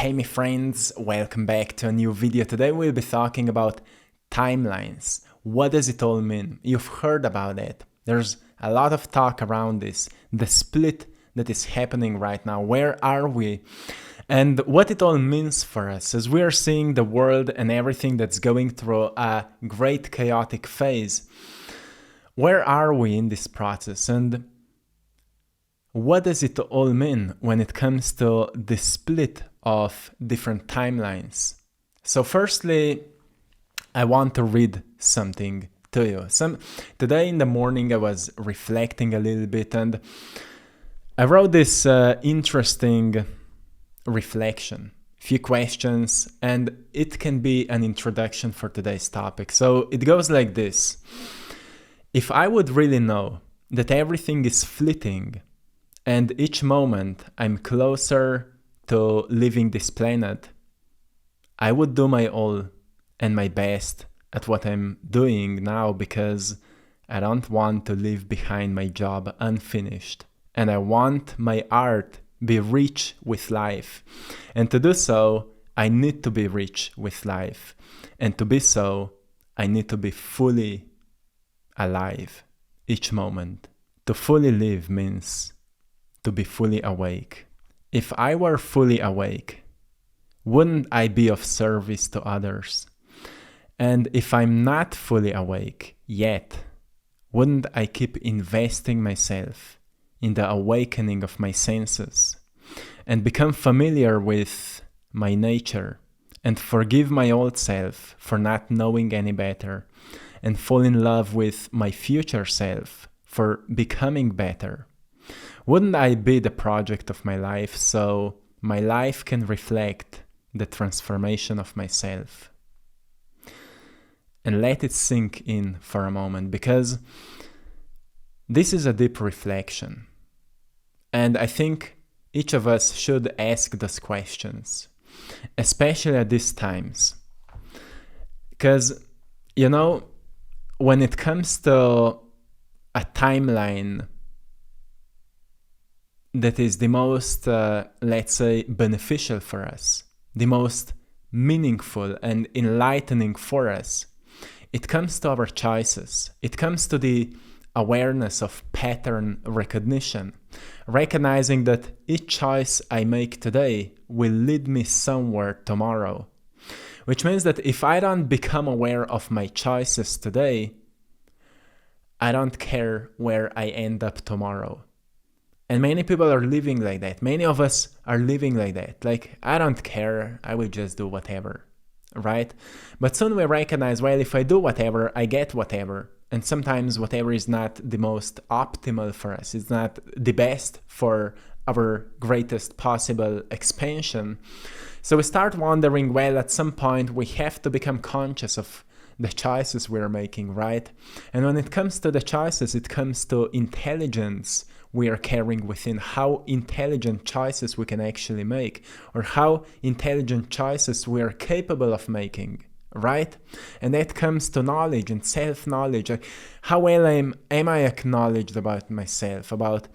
Hey my friends, welcome back to a new video. Today we'll be talking about timelines. What does it all mean? You've heard about it. There's a lot of talk around this, the split that is happening right now. Where are we? And what it all means for us as we are seeing the world and everything that's going through a great chaotic phase. Where are we in this process? And what does it all mean when it comes to the split of different timelines? So firstly, I want to read something to you. Today in the morning I was reflecting a little bit and I wrote this interesting reflection, few questions, and it can be an introduction for today's topic. So it goes like this. If I would really know that everything is fleeting, and each moment I'm closer to leaving this planet, I would do my all and my best at what I'm doing now because I don't want to leave behind my job unfinished. And I want my art be rich with life. And to do so, I need to be rich with life. And to be so, I need to be fully alive each moment. To fully live means to be fully awake. If I were fully awake, wouldn't I be of service to others? And if I'm not fully awake yet, wouldn't I keep investing myself in the awakening of my senses and become familiar with my nature and forgive my old self for not knowing any better and fall in love with my future self for becoming better? Wouldn't I be the project of my life so my life can reflect the transformation of myself? And let it sink in for a moment, because this is a deep reflection. And I think each of us should ask those questions, especially at these times. Because, when it comes to a timeline that is the most, let's say, beneficial for us, the most meaningful and enlightening for us, it comes to our choices. It comes to the awareness of pattern recognition, recognizing that each choice I make today will lead me somewhere tomorrow. Which means that if I don't become aware of my choices today, I don't care where I end up tomorrow. And many people are living like that. Many of us are living like that. Like, I don't care, I will just do whatever, right? But soon we recognize, well, if I do whatever, I get whatever. And sometimes whatever is not the most optimal for us. It's not the best for our greatest possible expansion. So we start wondering, well, at some point we have to become conscious of the choices we're making, right? And when it comes to the choices, it comes to intelligence we are carrying within, how intelligent choices we can actually make, or how intelligent choices we are capable of making, right? And that comes to knowledge and self-knowledge. Like, how well am I acknowledged about myself, about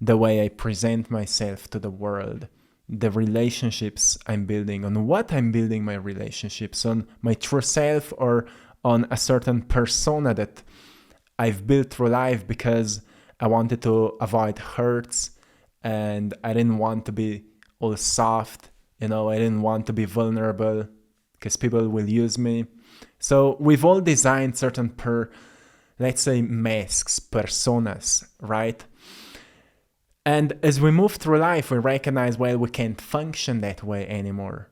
the way I present myself to the world, the relationships I'm building, on what I'm building my relationships, on my true self or on a certain persona that I've built through life because I wanted to avoid hurts and I didn't want to be all soft, I didn't want to be vulnerable because people will use me. So we've all designed certain let's say masks, personas, right? And as we move through life, we recognize, well, we can't function that way anymore.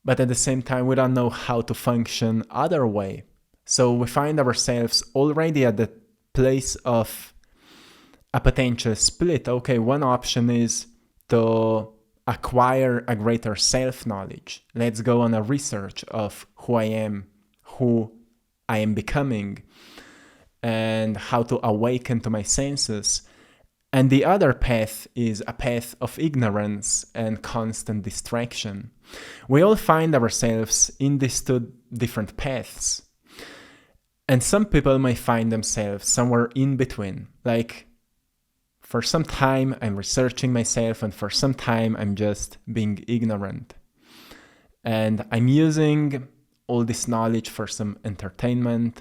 But at the same time, we don't know how to function other way. So we find ourselves already at the place of a potential split. Okay, one option is to acquire a greater self-knowledge. Let's go on a research of who I am becoming, and how to awaken to my senses. And the other path is a path of ignorance and constant distraction. We all find ourselves in these two different paths. And some people may find themselves somewhere in between. Like, for some time I'm researching myself, and for some time I'm just being ignorant. and I'm using all this knowledge for some entertainment,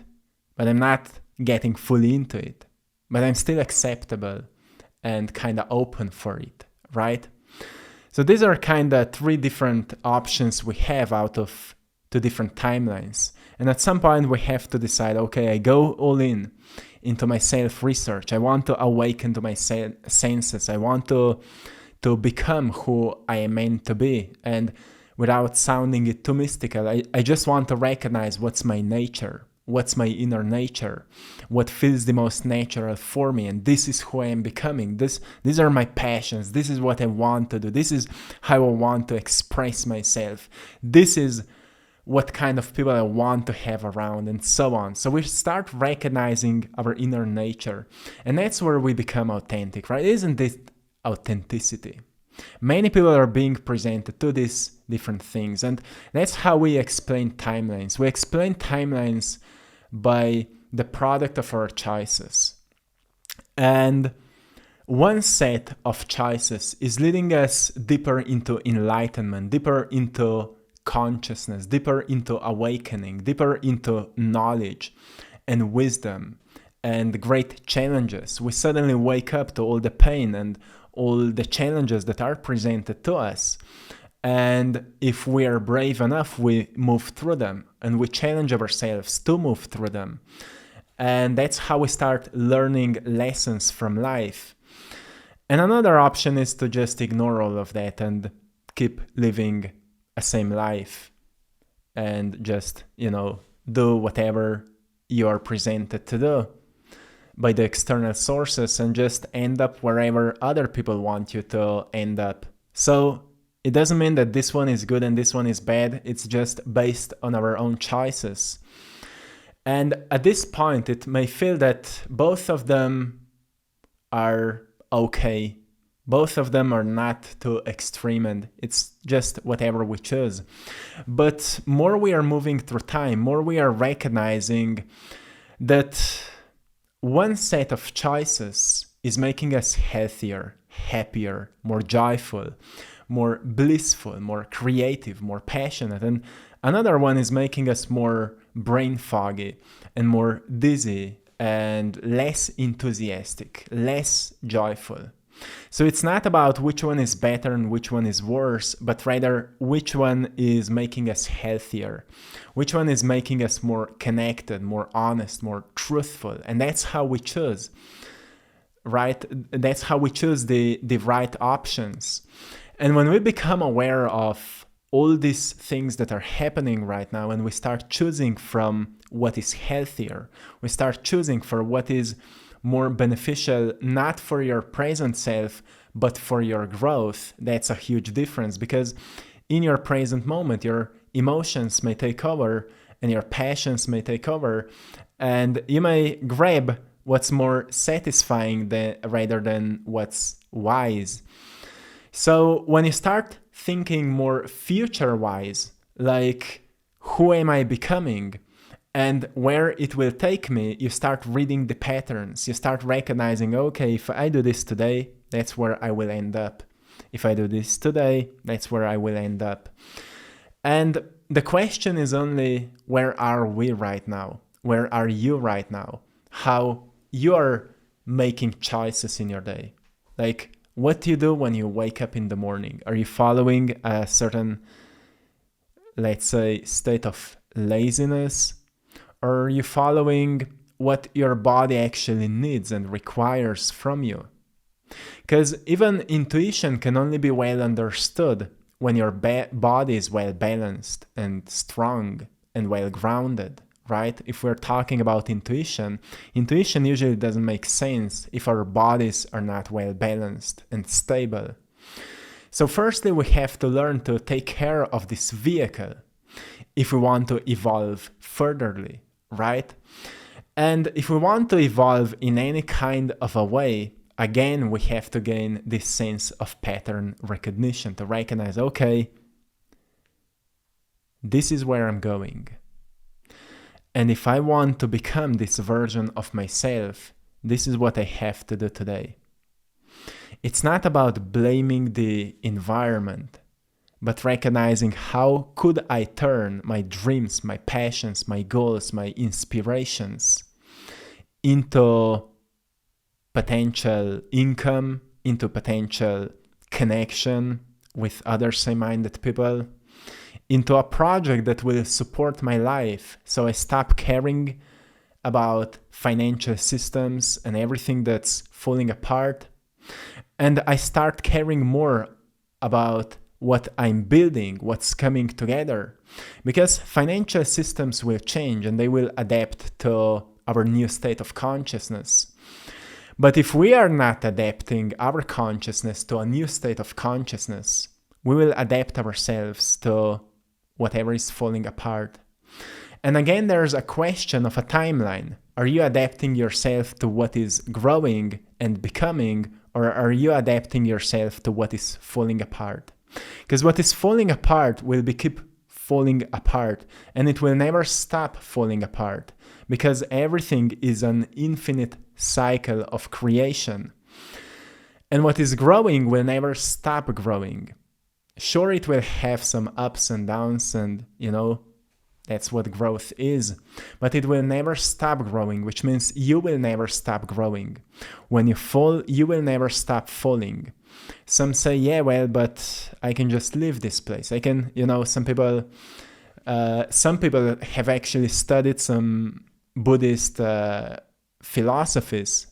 but I'm not getting fully into it. But I'm still acceptable and kind of open for it, right? So these are kind of 3 different options we have out of 2 different timelines. And at some point we have to decide, okay, I go all in into my self-research. I want to awaken to my senses. I want to become who I am meant to be. And without sounding it too mystical, I just want to recognize what's my nature, what's my inner nature, what feels the most natural for me, and this is who I am becoming. These are my passions. This is what I want to do. This is how I want to express myself. This is what kind of people I want to have around, and so on. So we start recognizing our inner nature, and that's where we become authentic, right? Isn't this authenticity? Many people are being presented to these different things, and that's how we explain timelines. We explain timelines by the product of our choices. And one set of choices is leading us deeper into enlightenment, deeper into consciousness, deeper into awakening, deeper into knowledge and wisdom and great challenges. We suddenly wake up to all the pain and all the challenges that are presented to us. And if we are brave enough, we move through them and we challenge ourselves to move through them. And that's how we start learning lessons from life. And another option is to just ignore all of that and keep living a same life and just, do whatever you are presented to do by the external sources and just end up wherever other people want you to end up. So it doesn't mean that this one is good and this one is bad. It's just based on our own choices. And at this point, it may feel that both of them are okay. Both of them are not too extreme, and it's just whatever we choose. But more we are moving through time, more we are recognizing that one set of choices is making us healthier, happier, more joyful, more blissful, more creative, more passionate. And another one is making us more brain foggy and more dizzy and less enthusiastic, less joyful. So it's not about which one is better and which one is worse, but rather which one is making us healthier, which one is making us more connected, more honest, more truthful. And that's how we choose, right? That's how we choose the right options. And when we become aware of all these things that are happening right now and we start choosing from what is healthier, we start choosing for what is more beneficial, not for your present self, but for your growth, that's a huge difference, because in your present moment, your emotions may take over and your passions may take over, and you may grab what's more satisfying rather than what's wise. So when you start thinking more future-wise, like, who am I becoming? And where it will take me, you start reading the patterns. You start recognizing, okay, if I do this today, that's where I will end up. If I do this today, that's where I will end up. And the question is only, where are we right now? Where are you right now? How you are making choices in your day. Like, what do you do when you wake up in the morning? Are you following a certain, let's say, state of laziness? Or are you following what your body actually needs and requires from you? Because even intuition can only be well understood when your body is well balanced and strong and well grounded, right? If we're talking about intuition usually doesn't make sense if our bodies are not well balanced and stable. So firstly, we have to learn to take care of this vehicle if we want to evolve furtherly, right? And if we want to evolve in any kind of a way, again, we have to gain this sense of pattern recognition, to recognize, okay, this is where I'm going. And if I want to become this version of myself, this is what I have to do today. It's not about blaming the environment, but recognizing how could I turn my dreams, my passions, my goals, my inspirations into potential income, into potential connection with other same-minded people, into a project that will support my life. So I stop caring about financial systems and everything that's falling apart. And I start caring more about what I'm building, what's coming together. Because financial systems will change and they will adapt to our new state of consciousness. But if we are not adapting our consciousness to a new state of consciousness, we will adapt ourselves to whatever is falling apart. And again, there's a question of a timeline. Are you adapting yourself to what is growing and becoming, or are you adapting yourself to what is falling apart? Because what is falling apart will keep falling apart, and it will never stop falling apart, because everything is an infinite cycle of creation. And what is growing will never stop growing. Sure, it will have some ups and downs, and that's what growth is. But it will never stop growing, which means you will never stop growing. When you fall, you will never stop falling. Some say, yeah, well, but I can just leave this place. I can, some people have actually studied some Buddhist philosophies,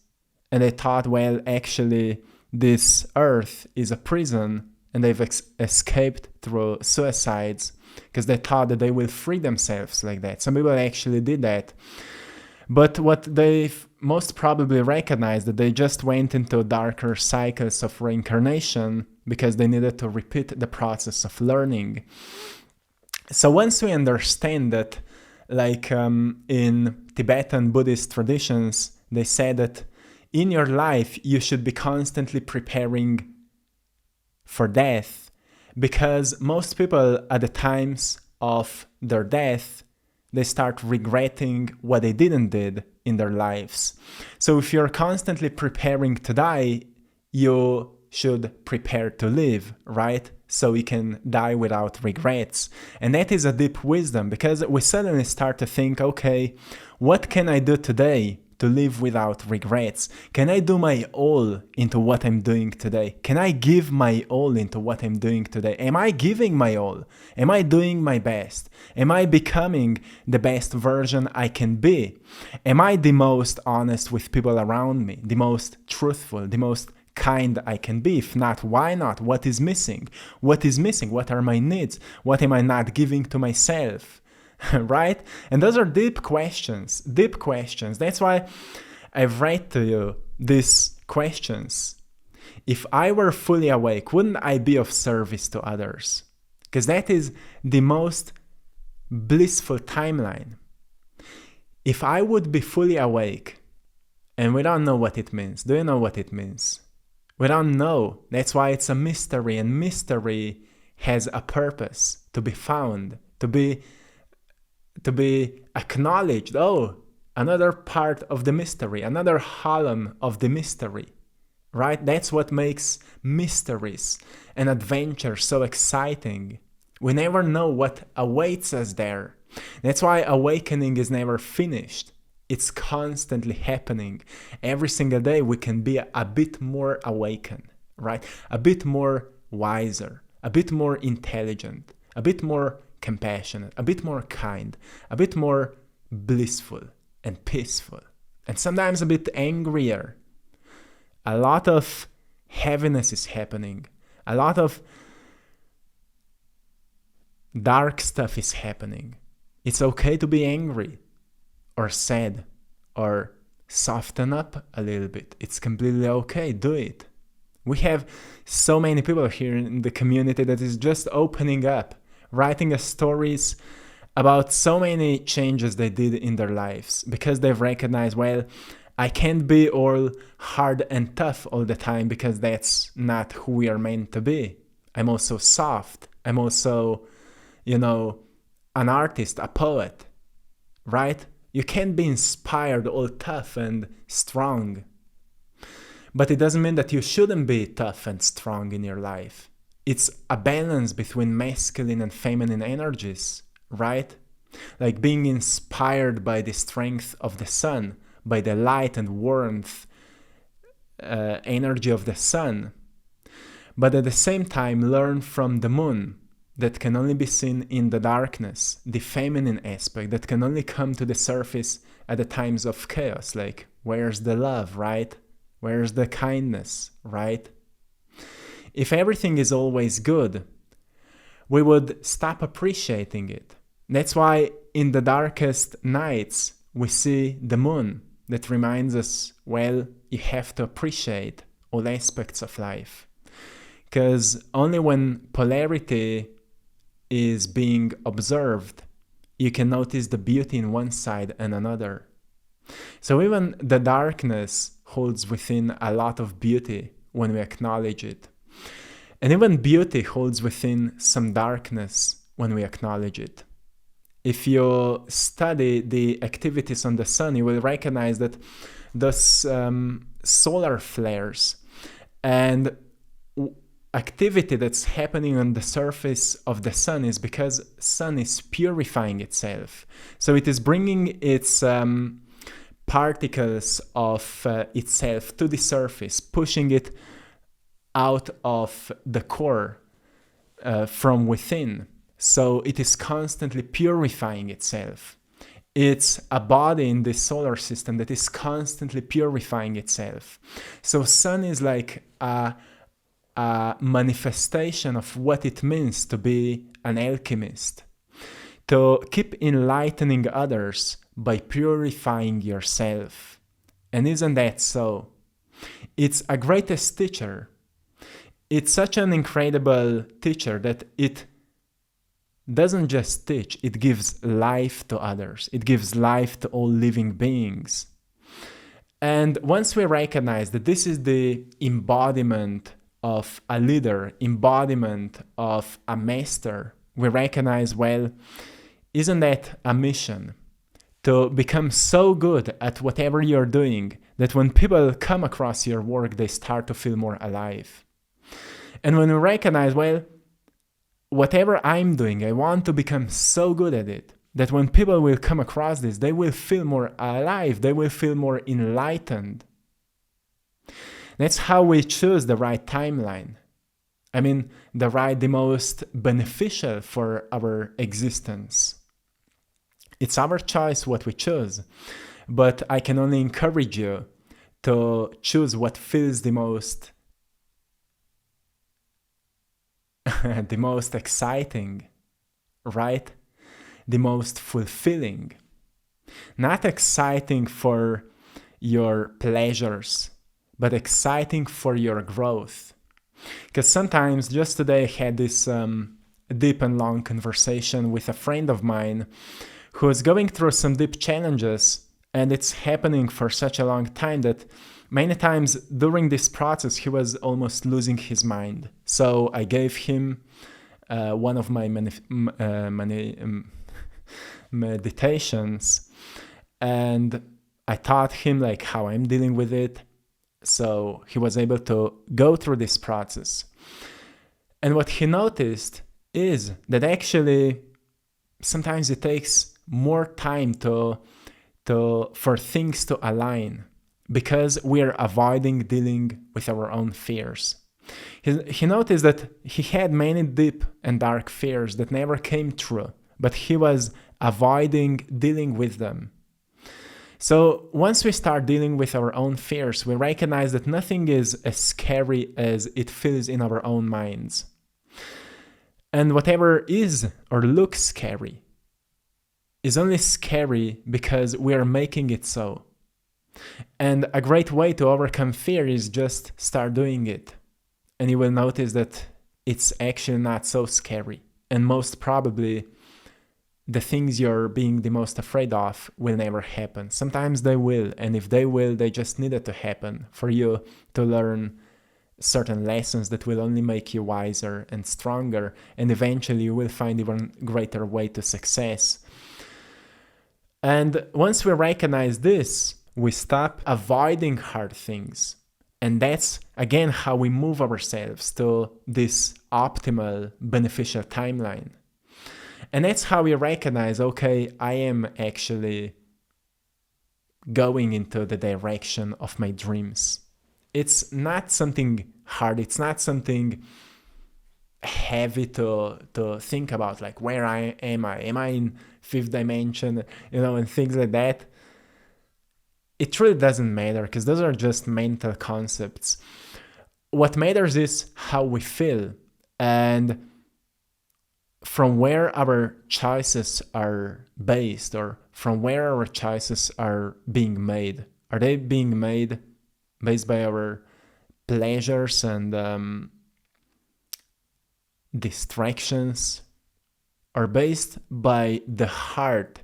and they thought, well, actually, this earth is a prison, and they've escaped through suicides because they thought that they will free themselves like that. Some people actually did that. But what they've most probably recognized that they just went into darker cycles of reincarnation because they needed to repeat the process of learning. So once we understand that, like in Tibetan Buddhist traditions, they say that in your life you should be constantly preparing for death, because most people at the times of their death, they start regretting what they didn't did in their lives. So if you're constantly preparing to die, you should prepare to live, right? So you can die without regrets. And that is a deep wisdom, because we suddenly start to think, okay, what can I do today to live without regrets? Can I do my all into what I'm doing today? Can I give my all into what I'm doing today? Am I giving my all? Am I doing my best? Am I becoming the best version I can be? Am I the most honest with people around me? The most truthful, the most kind I can be? If not, why not? What is missing? What is missing? What are my needs? What am I not giving to myself? Right? And those are deep questions. That's why I've read to you these questions. If I were fully awake, wouldn't I be of service to others? Because that is the most blissful timeline. If I would be fully awake, and we don't know what it means. Do you know what it means? We don't know. That's why it's a mystery, and mystery has a purpose to be found, to be acknowledged. Oh, another part of the mystery, another column of the mystery, right? That's what makes mysteries and adventure so exciting. We never know what awaits us there. That's why awakening is never finished. It's constantly happening. Every single day we can be a bit more awakened, right? A bit more wiser, a bit more intelligent, a bit more compassionate, a bit more kind, a bit more blissful and peaceful, and sometimes a bit angrier. A lot of heaviness is happening. A lot of dark stuff is happening. It's okay to be angry or sad or soften up a little bit. It's completely okay. Do it. We have so many people here in the community that is just opening up, writing us stories about so many changes they did in their lives because they've recognized, well, I can't be all hard and tough all the time because that's not who we are meant to be. I'm also soft. I'm also, an artist, a poet, right? You can't be inspired all tough and strong. But it doesn't mean that you shouldn't be tough and strong in your life. It's a balance between masculine and feminine energies, right? Like being inspired by the strength of the sun, by the light and warmth, energy of the sun, but at the same time learn from the moon that can only be seen in the darkness, the feminine aspect that can only come to the surface at the times of chaos. Like, where's the love, right? Where's the kindness, right? If everything is always good, we would stop appreciating it. That's why in the darkest nights we see the moon that reminds us, well, you have to appreciate all aspects of life. Because only when polarity is being observed, you can notice the beauty in one side and another. So even the darkness holds within a lot of beauty when we acknowledge it. And even beauty holds within some darkness when we acknowledge it. If you study the activities on the sun, you will recognize that those solar flares and activity that's happening on the surface of the sun is because sun is purifying itself. So it is bringing its particles of itself to the surface, pushing it out of the core from within. So it is constantly purifying itself. It's a body in the solar system that is constantly purifying itself. So sun is like a manifestation of what it means to be an alchemist, to keep enlightening others by purifying yourself. And isn't that so? It's a greatest teacher. It's such an incredible teacher that it doesn't just teach, it gives life to others. It gives life to all living beings. And once we recognize that this is the embodiment of a leader, embodiment of a master, we recognize, well, isn't that a mission? To become so good at whatever you're doing that when people come across your work, they start to feel more alive. And when we recognize, well, whatever I'm doing, I want to become so good at it that when people will come across this, they will feel more alive, they will feel more enlightened. That's how we choose the right timeline. I mean, the most beneficial for our existence. It's our choice what we choose, but I can only encourage you to choose what feels the most the most exciting, right? The most fulfilling. Not exciting for your pleasures, but exciting for your growth. Because sometimes, just today I had this deep and long conversation with a friend of mine who is going through some deep challenges, and it's happening for such a long time that many times during this process he was almost losing his mind. So I gave him one of my meditations, and I taught him like how I'm dealing with it, so he was able to go through this process. And what he noticed is that actually sometimes it takes more time for things to align because we're avoiding dealing with our own fears. He noticed that he had many deep and dark fears that never came true, but he was avoiding dealing with them. So once we start dealing with our own fears, we recognize that nothing is as scary as it feels in our own minds. And whatever is or looks scary is only scary because we are making it so. And a great way to overcome fear is just start doing it. And you will notice that it's actually not so scary. And most probably, the things you're being the most afraid of will never happen. Sometimes they will, and if they will, they just needed to happen for you to learn certain lessons that will only make you wiser and stronger, and eventually you will find even greater way to success. And once we recognize this, we stop avoiding hard things And that's, again, how we move ourselves to this optimal, beneficial timeline. And that's how we recognize, okay, I am actually going into the direction of my dreams. It's not something hard. It's not something heavy to think about, like, where am I? Am I in fifth dimension? And things like that. It really doesn't matter, because those are just mental concepts. What matters is how we feel, and from where our choices are based, or from where our choices are being made. Are they being made based by our pleasures and distractions, or based by the heart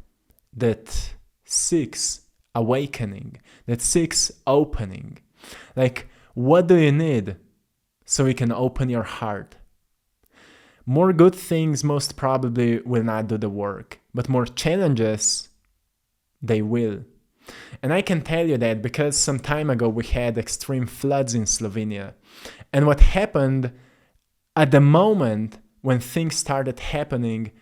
that seeks awakening, that seeks opening? Like, what do you need so you can open your heart? More good things most probably will not do the work, but more challenges, they will. And I can tell you that because some time ago we had extreme floods in Slovenia. And what happened at the moment when things started happening,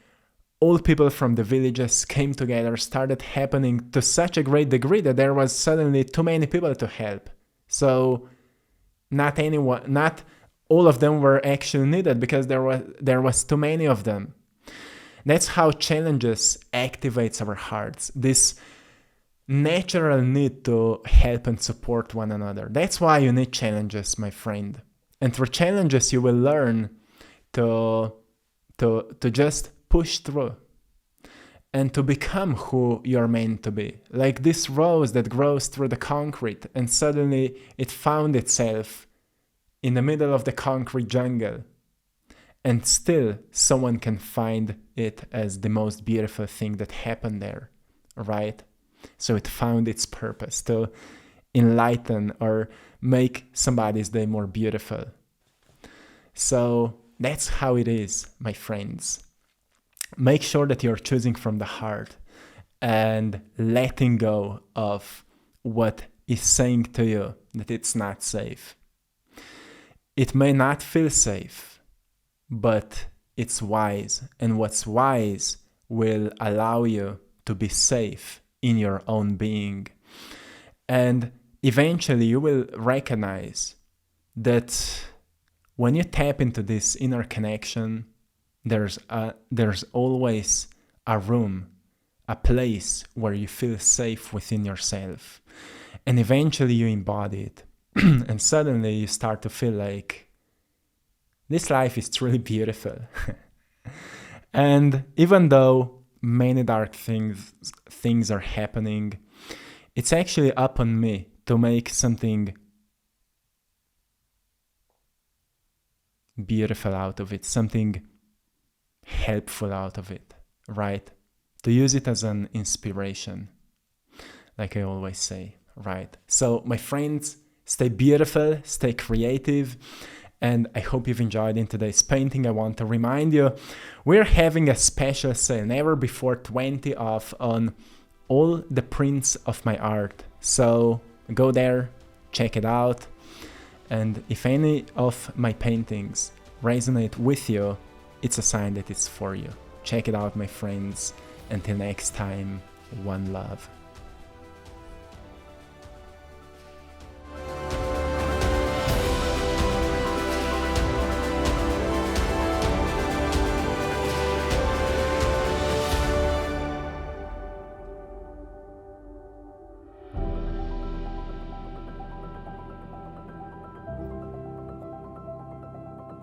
all people from the villages came together, started happening to such a great degree that there was suddenly too many people to help. So not all of them were actually needed, because there was too many of them. That's how challenges activates our hearts. This natural need to help and support one another. That's why you need challenges, my friend. And through challenges you will learn to just push through and to become who you're meant to be. Like this rose that grows through the concrete, and suddenly it found itself in the middle of the concrete jungle, and still someone can find it as the most beautiful thing that happened there, right? So it found its purpose to enlighten or make somebody's day more beautiful. So that's how it is, my friends. Make sure that you're choosing from the heart and letting go of what is saying to you that it's not safe. It may not feel safe, but it's wise. And what's wise will allow you to be safe in your own being. And eventually you will recognize that when you tap into this inner connection, there's always a room, a place where you feel safe within yourself. And eventually you embody it. And suddenly you start to feel like this life is truly beautiful. And even though many dark things are happening, it's actually up on me to make something beautiful out of it, something helpful out of it, right? To use it as an inspiration, like I always say, right? So my friends, stay beautiful, stay creative, and I hope you've enjoyed in today's painting. I want to remind you, we're having a special sale, never before 20 off on all the prints of my art. So go there, check it out, and if any of my paintings resonate with you, it's a sign that it's for you. Check it out, my friends. Until next time, one love.